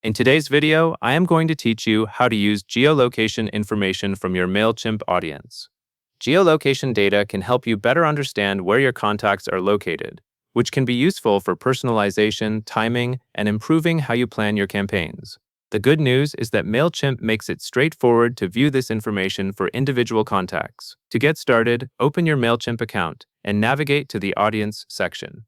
In today's video, I am going to teach you how to use geolocation information from your Mailchimp audience. Geolocation data can help you better understand where your contacts are located, which can be useful for personalization, timing, and improving how you plan your campaigns. The good news is that Mailchimp makes it straightforward to view this information for individual contacts. To get started, open your Mailchimp account and navigate to the Audience section.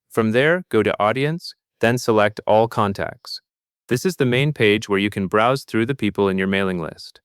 From there, go to Audience, then select All Contacts. This is the main page where you can browse through the people in your mailing list.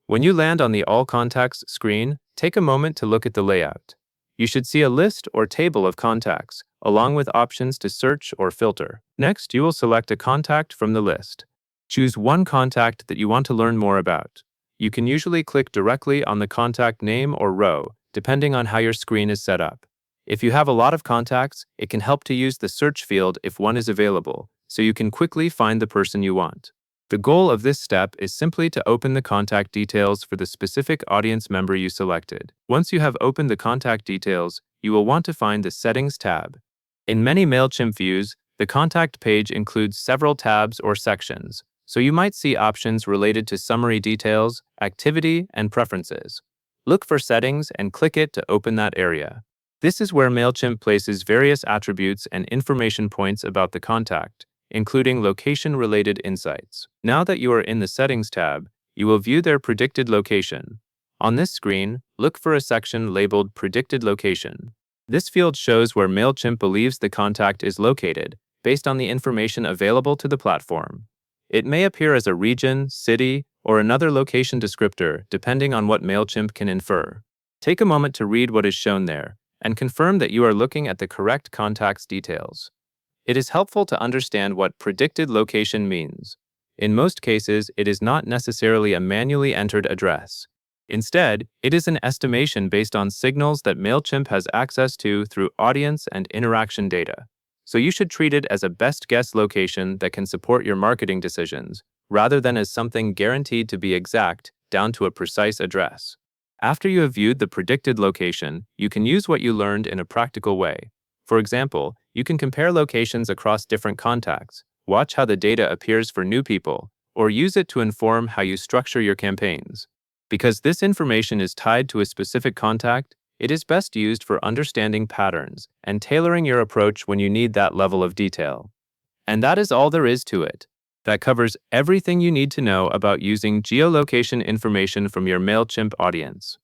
When you land on the All Contacts screen, take a moment to look at the layout. You should see a list or table of contacts, along with options to search or filter. Next, you will select a contact from the list. Choose one contact that you want to learn more about. You can usually click directly on the contact name or row, depending on how your screen is set up. If you have a lot of contacts, it can help to use the search field if one is available, so you can quickly find the person you want. The goal of this step is simply to open the contact details for the specific audience member you selected. Once you have opened the contact details, you will want to find the Settings tab. In many Mailchimp views, the contact page includes several tabs or sections, so you might see options related to summary details, activity, and preferences. Look for Settings and click it to open that area. This is where Mailchimp places various attributes and information points about the contact, including location-related insights. Now that you are in the Settings tab, you will view their predicted location. On this screen, look for a section labeled Predicted Location. This field shows where Mailchimp believes the contact is located, based on the information available to the platform. It may appear as a region, city, or another location descriptor, depending on what Mailchimp can infer. Take a moment to read what is shown there, and confirm that you are looking at the correct contact's details. It is helpful to understand what predicted location means. In most cases, it is not necessarily a manually entered address. Instead, it is an estimation based on signals that Mailchimp has access to through audience and interaction data. So you should treat it as a best guess location that can support your marketing decisions, rather than as something guaranteed to be exact, down to a precise address. After you have viewed the predicted location, you can use what you learned in a practical way. For example, you can compare locations across different contacts, watch how the data appears for new people, or use it to inform how you structure your campaigns. Because this information is tied to a specific contact, it is best used for understanding patterns and tailoring your approach when you need that level of detail. And that is all there is to it. That covers everything you need to know about using geolocation information from your Mailchimp audience.